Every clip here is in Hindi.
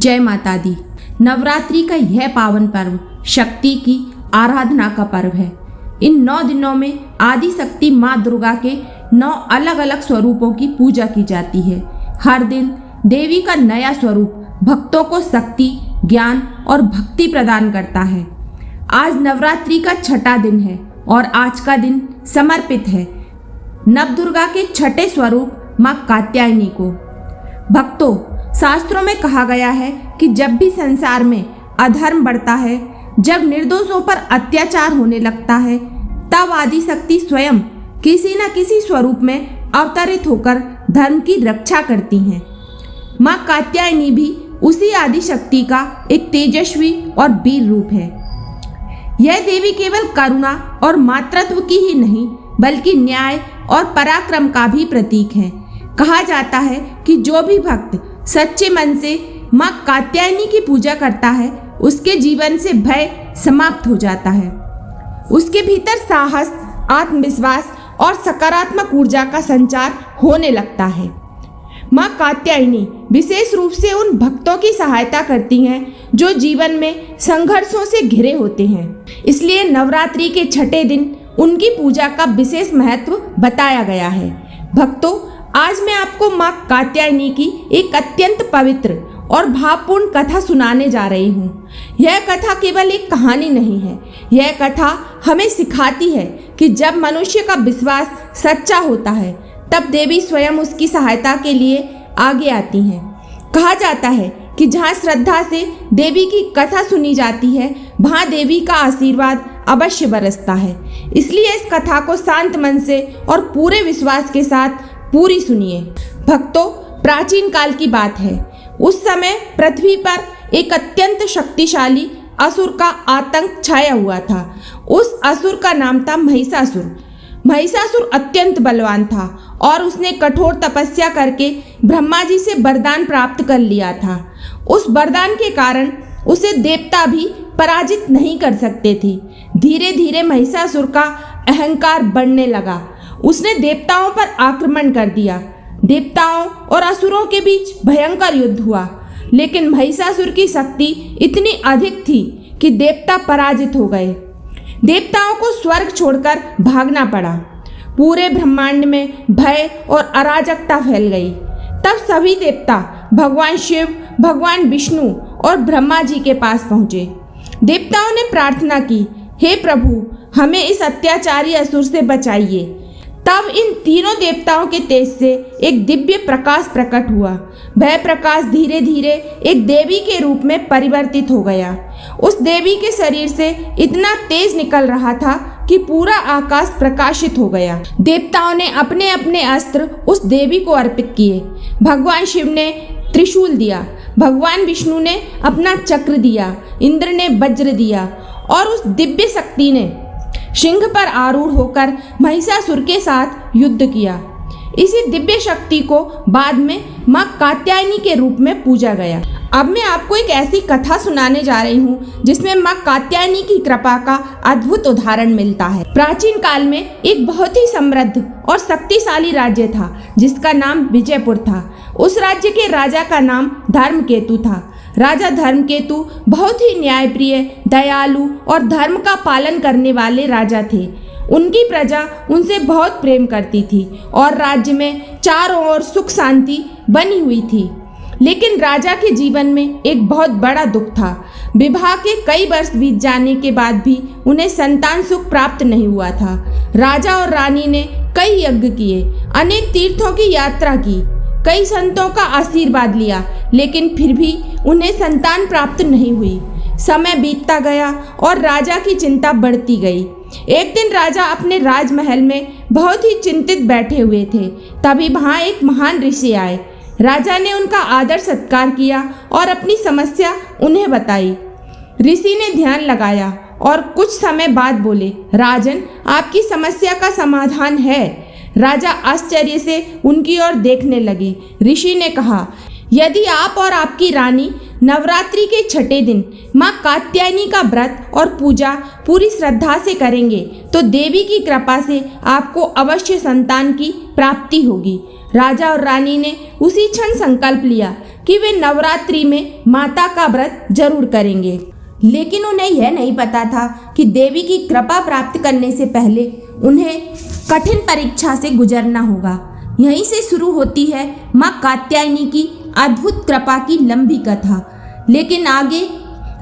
जय माता दी। नवरात्रि का यह पावन पर्व शक्ति की आराधना का पर्व है। इन 9 दिनों में आदि शक्ति माँ दुर्गा के 9 अलग अलग स्वरूपों की पूजा की जाती है। हर दिन देवी का नया स्वरूप भक्तों को शक्ति, ज्ञान और भक्ति प्रदान करता है। आज नवरात्रि का 6वां दिन है और आज का दिन समर्पित है नवदुर्गा के 6ठे स्वरूप माँ कात्यायनी को। भक्तों, शास्त्रों में कहा गया है कि जब भी संसार में अधर्म बढ़ता है, जब निर्दोषों पर अत्याचार होने लगता है, तब आदि शक्ति स्वयं किसी न किसी स्वरूप में अवतरित होकर धर्म की रक्षा करती हैं। माँ कात्यायनी भी उसी आदि शक्ति का एक तेजस्वी और वीर रूप है। यह देवी केवल करुणा और मातृत्व की ही नहीं, बल्कि न्याय और पराक्रम का भी प्रतीक है। कहा जाता है कि जो भी भक्त सच्चे मन से माँ कात्यायनी की पूजा करता है, उसके जीवन से भय समाप्त हो जाता है। उसके भीतर साहस, आत्मविश्वास और सकारात्मक ऊर्जा का संचार होने लगता है। माँ कात्यायनी विशेष रूप से उन भक्तों की सहायता करती हैं जो जीवन में संघर्षों से घिरे होते हैं। इसलिए नवरात्रि के 6ठे दिन उनकी पूजा का विशेष महत्व बताया गया है। भक्तों, आज मैं आपको माँ कात्यायनी की एक अत्यंत पवित्र और भावपूर्ण कथा सुनाने जा रही हूँ। यह कथा केवल एक कहानी नहीं है। यह कथा हमें सिखाती है कि जब मनुष्य का विश्वास सच्चा होता है, तब देवी स्वयं उसकी सहायता के लिए आगे आती हैं। कहा जाता है कि जहाँ श्रद्धा से देवी की कथा सुनी जाती है, वहाँ देवी का आशीर्वाद अवश्य बरसता है। इसलिए इस कथा को शांत मन से और पूरे विश्वास के साथ पूरी सुनिए। भक्तों, प्राचीन काल की बात है। उस समय पृथ्वी पर एक अत्यंत शक्तिशाली असुर का आतंक छाया हुआ था। उस असुर का नाम था महिषासुर। महिषासुर अत्यंत बलवान था और उसने कठोर तपस्या करके ब्रह्मा जी से वरदान प्राप्त कर लिया था। उस वरदान के कारण उसे देवता भी पराजित नहीं कर सकते थे। धीरे धीरे महिषासुर का अहंकार बढ़ने लगा। उसने देवताओं पर आक्रमण कर दिया। देवताओं और असुरों के बीच भयंकर युद्ध हुआ, लेकिन महिषासुर की शक्ति इतनी अधिक थी कि देवता पराजित हो गए। देवताओं को स्वर्ग छोड़कर भागना पड़ा। पूरे ब्रह्मांड में भय और अराजकता फैल गई। तब सभी देवता भगवान शिव, भगवान विष्णु और ब्रह्मा जी के पास पहुँचे। देवताओं ने प्रार्थना की, हे प्रभु, हमें इस अत्याचारी असुर से बचाइए। तब इन तीनों देवताओं के तेज से एक दिव्य प्रकाश प्रकट हुआ। वह प्रकाश धीरे धीरे एक देवी के रूप में परिवर्तित हो गया। उस देवी के शरीर से इतना तेज निकल रहा था कि पूरा आकाश प्रकाशित हो गया। देवताओं ने अपने अपने अस्त्र उस देवी को अर्पित किए। भगवान शिव ने त्रिशूल दिया, भगवान विष्णु ने अपना चक्र दिया, इंद्र ने वज्र दिया और उस दिव्य शक्ति ने सिंह पर आरूढ़ होकर महिषासुर के साथ युद्ध किया। इसी दिव्य शक्ति को बाद में माँ कात्यायनी के रूप में पूजा गया। अब मैं आपको एक ऐसी कथा सुनाने जा रही हूँ जिसमें माँ कात्यायनी की कृपा का अद्भुत उदाहरण मिलता है। प्राचीन काल में एक बहुत ही समृद्ध और शक्तिशाली राज्य था जिसका नाम विजयपुर था। उस राज्य के राजा का नाम धर्मकेतु था। राजा धर्मकेतु बहुत ही न्यायप्रिय, दयालु और धर्म का पालन करने वाले राजा थे। उनकी प्रजा उनसे बहुत प्रेम करती थी और राज्य में चारों ओर सुख शांति बनी हुई थी। लेकिन राजा के जीवन में एक बहुत बड़ा दुख था। विवाह के कई वर्ष बीत जाने के बाद भी उन्हें संतान सुख प्राप्त नहीं हुआ था। राजा और रानी ने कई यज्ञ किए, अनेक तीर्थों की यात्रा की, कई संतों का आशीर्वाद लिया, लेकिन फिर भी उन्हें संतान प्राप्त नहीं हुई। समय बीतता गया और राजा की चिंता बढ़ती गई। एक दिन राजा अपने राजमहल में बहुत ही चिंतित बैठे हुए थे। तभी वहाँ एक महान ऋषि आए। राजा ने उनका आदर सत्कार किया और अपनी समस्या उन्हें बताई। ऋषि ने ध्यान लगाया और कुछ समय बाद बोले, राजन, आपकी समस्या का समाधान है। राजा आश्चर्य से उनकी ओर देखने लगे। ऋषि ने कहा, यदि आप और आपकी रानी नवरात्रि के 6ठे दिन माँ कात्यायनी का व्रत और पूजा पूरी श्रद्धा से करेंगे तो देवी की कृपा से आपको अवश्य संतान की प्राप्ति होगी। राजा और रानी ने उसी क्षण संकल्प लिया कि वे नवरात्रि में माता का व्रत जरूर करेंगे। लेकिन उन्हें यह नहीं पता था कि देवी की कृपा प्राप्त करने से पहले उन्हें कठिन परीक्षा से गुजरना होगा। यहीं से शुरू होती है माँ कात्यायनी की अद्भुत कृपा की लंबी कथा। लेकिन आगे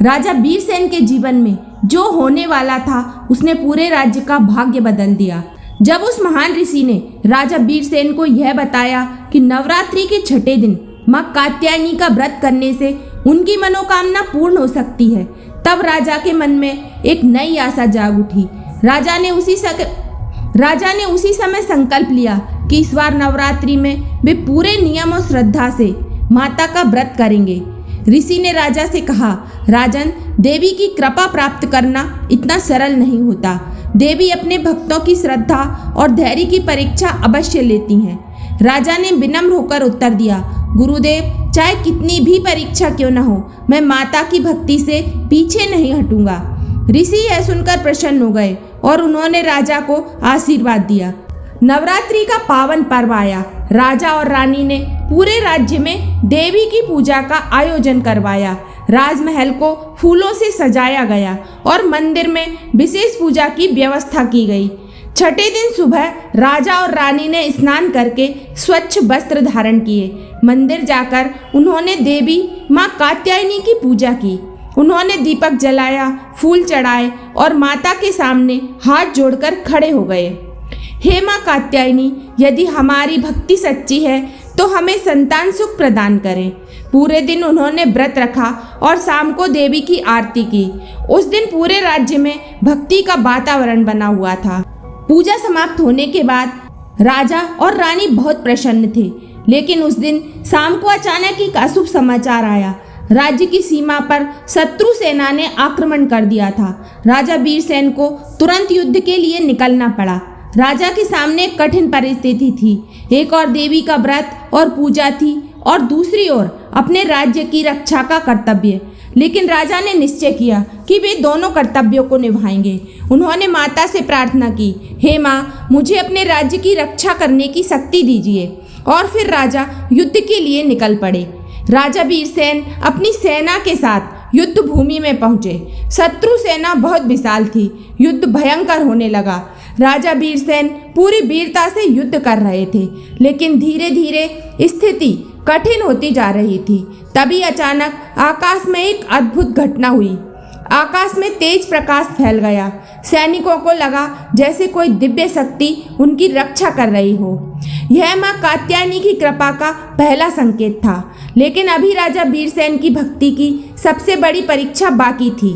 राजा वीरसेन के जीवन में जो होने वाला था उसने पूरे राज्य का भाग्य बदल दिया। जब उस महान ऋषि ने राजा वीरसेन को यह बताया कि नवरात्रि के छठे दिन माँ कात्यायनी का व्रत करने से उनकी मनोकामना पूर्ण हो सकती है, तब राजा के मन में एक नई आशा जाग उठी। राजा ने उसी समय संकल्प लिया कि इस बार नवरात्रि में वे पूरे नियम और श्रद्धा से माता का व्रत करेंगे। ऋषि ने राजा से कहा, राजन, देवी की कृपा प्राप्त करना इतना सरल नहीं होता। देवी अपने भक्तों की श्रद्धा और धैर्य की परीक्षा अवश्य लेती हैं। राजा ने विनम्र होकर उत्तर दिया, गुरुदेव, चाहे कितनी भी परीक्षा क्यों न हो, मैं माता की भक्ति से पीछे नहीं हटूंगा। ऋषि यह सुनकर प्रसन्न हो गए और उन्होंने राजा को आशीर्वाद दिया। नवरात्रि का पावन पर्व आया। राजा और रानी ने पूरे राज्य में देवी की पूजा का आयोजन करवाया। राजमहल को फूलों से सजाया गया और मंदिर में विशेष पूजा की व्यवस्था की गई। छठे दिन सुबह राजा और रानी ने स्नान करके स्वच्छ वस्त्र धारण किए। मंदिर जाकर उन्होंने देवी माँ कात्यायनी की पूजा की। उन्होंने दीपक जलाया, फूल चढ़ाए और माता के सामने हाथ जोड़कर खड़े हो गए। हे माँ कात्यायनी, यदि हमारी भक्ति सच्ची है तो हमें संतान सुख प्रदान करें। पूरे दिन उन्होंने व्रत रखा और शाम को देवी की आरती की। उस दिन पूरे राज्य में भक्ति का वातावरण बना हुआ था। पूजा समाप्त होने के बाद राजा और रानी बहुत प्रसन्न थे। लेकिन उस दिन शाम को अचानक एक अशुभ समाचार आया। राज्य की सीमा पर शत्रु सेना ने आक्रमण कर दिया था। राजा वीरसेन को तुरंत युद्ध के लिए निकलना पड़ा। राजा के सामने एक कठिन परिस्थिति थी। एक और देवी का व्रत और पूजा थी और दूसरी ओर अपने राज्य की रक्षा का कर्तव्य। लेकिन राजा ने निश्चय किया कि वे दोनों कर्तव्यों को निभाएंगे। उन्होंने माता से प्रार्थना की, हे माँ, मुझे अपने राज्य की रक्षा करने की शक्ति दीजिए। और फिर राजा युद्ध के लिए निकल पड़े। राजा वीरसेन अपनी सेना के साथ युद्ध भूमि में पहुंचे। शत्रु सेना बहुत विशाल थी। युद्ध भयंकर होने लगा। राजा वीरसेन पूरी वीरता से युद्ध कर रहे थे, लेकिन धीरे धीरे स्थिति कठिन होती जा रही थी। तभी अचानक आकाश में एक अद्भुत घटना हुई। आकाश में तेज प्रकाश फैल गया। सैनिकों को लगा जैसे कोई दिव्य शक्ति उनकी रक्षा कर रही हो। यह माँ कात्यायनी की कृपा का पहला संकेत था। लेकिन अभी राजा वीरसेन की भक्ति की सबसे बड़ी परीक्षा बाकी थी।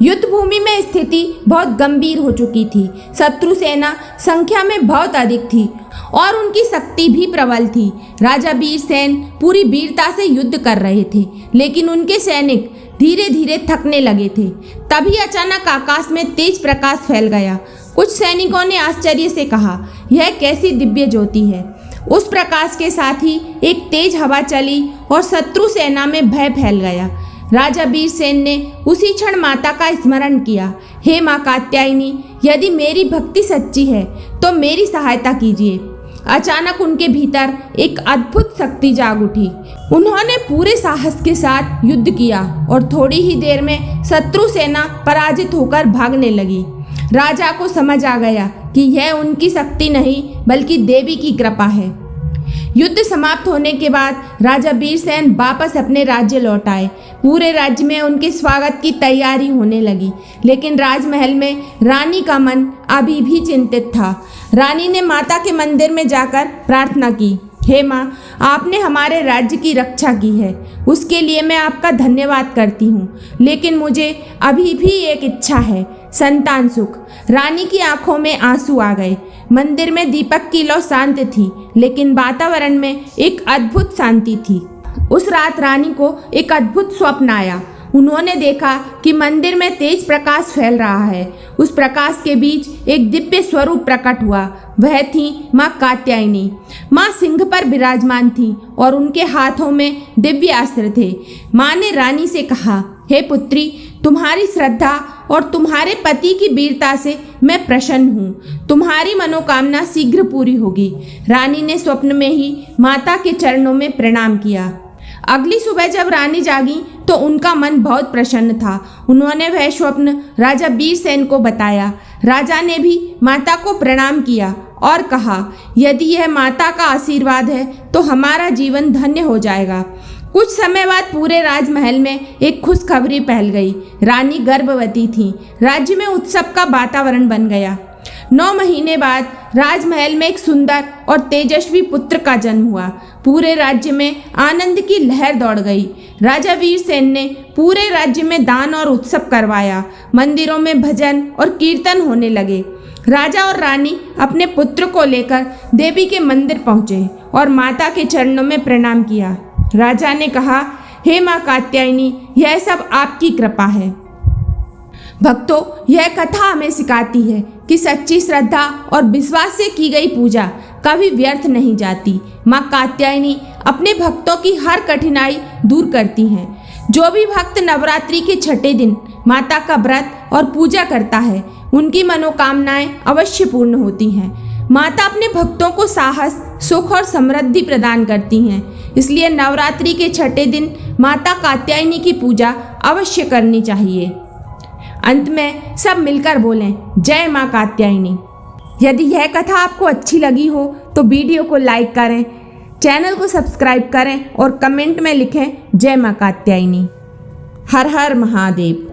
युद्ध भूमि में स्थिति बहुत गंभीर हो चुकी थी। शत्रु सेना संख्या में बहुत अधिक थी और उनकी शक्ति भी प्रबल थी। राजा वीरसेन पूरी वीरता से युद्ध कर रहे थे, लेकिन उनके सैनिक धीरे धीरे थकने लगे थे। तभी अचानक आकाश में तेज प्रकाश फैल गया। कुछ सैनिकों ने आश्चर्य से कहा, यह कैसी दिव्य ज्योति है। उस प्रकाश के साथ ही एक तेज हवा चली और शत्रु सेना में भय फैल गया। राजा वीरसेन ने उसी क्षण माता का स्मरण किया, हे माँ कात्यायनी, यदि मेरी भक्ति सच्ची है तो मेरी सहायता कीजिए। अचानक उनके भीतर एक अद्भुत शक्ति जाग उठी। उन्होंने पूरे साहस के साथ युद्ध किया और थोड़ी ही देर में शत्रु सेना पराजित होकर भागने लगी। राजा को समझ आ गया कि यह उनकी शक्ति नहीं बल्कि देवी की कृपा है। युद्ध समाप्त होने के बाद राजा वीरसेन वापस अपने राज्य लौट आए। पूरे राज्य में उनके स्वागत की तैयारी होने लगी, लेकिन राजमहल में रानी का मन अभी भी चिंतित था। रानी ने माता के मंदिर में जाकर प्रार्थना की, हे माँ, आपने हमारे राज्य की रक्षा की है, उसके लिए मैं आपका धन्यवाद करती हूँ। लेकिन मुझे अभी भी एक इच्छा है, संतान सुख। रानी की आंखों में आंसू आ गए। मंदिर में दीपक की लौ शांत थी, लेकिन वातावरण में एक अद्भुत शांति थी। उस रात रानी को एक अद्भुत स्वप्न आया। उन्होंने देखा कि मंदिर में तेज प्रकाश फैल रहा है। उस प्रकाश के बीच एक दिव्य स्वरूप प्रकट हुआ। वह थी माँ कात्यायनी। माँ सिंह पर विराजमान थी और उनके हाथों में दिव्य अस्त्र थे। माँ ने रानी से कहा, हे पुत्री, तुम्हारी श्रद्धा और तुम्हारे पति की वीरता से मैं प्रसन्न हूँ। तुम्हारी मनोकामना शीघ्र पूरी होगी। रानी ने स्वप्न में ही माता के चरणों में प्रणाम किया। अगली सुबह जब रानी जागी तो उनका मन बहुत प्रसन्न था। उन्होंने वह स्वप्न राजा वीरसेन को बताया। राजा ने भी माता को प्रणाम किया और कहा, यदि यह माता का आशीर्वाद है तो हमारा जीवन धन्य हो जाएगा। कुछ समय बाद पूरे राजमहल में एक खुशखबरी फैल गई। रानी गर्भवती थी। राज्य में उत्सव का वातावरण बन गया। 9 महीने बाद राजमहल में एक सुंदर और तेजस्वी पुत्र का जन्म हुआ। पूरे राज्य में आनंद की लहर दौड़ गई। राजा वीरसेन ने पूरे राज्य में दान और उत्सव करवाया। मंदिरों में भजन और कीर्तन होने लगे। राजा और रानी अपने पुत्र को लेकर देवी के मंदिर पहुंचे और माता के चरणों में प्रणाम किया। राजा ने कहा, हे माँ कात्यायनी, यह सब आपकी कृपा है। भक्तों, यह कथा हमें सिखाती है कि सच्ची श्रद्धा और विश्वास से की गई पूजा कभी व्यर्थ नहीं जाती। माँ कात्यायनी अपने भक्तों की हर कठिनाई दूर करती हैं। जो भी भक्त नवरात्रि के छठे दिन माता का व्रत और पूजा करता है, उनकी मनोकामनाएं अवश्य पूर्ण होती हैं। माता अपने भक्तों को साहस, सुख और समृद्धि प्रदान करती हैं। इसलिए नवरात्रि के छठे दिन माता कात्यायनी की पूजा अवश्य करनी चाहिए। अंत में सब मिलकर बोलें, जय माँ कात्यायनी। यदि यह कथा आपको अच्छी लगी हो तो वीडियो को लाइक करें, चैनल को सब्सक्राइब करें और कमेंट में लिखें, जय माँ कात्यायनी। हर हर महादेव।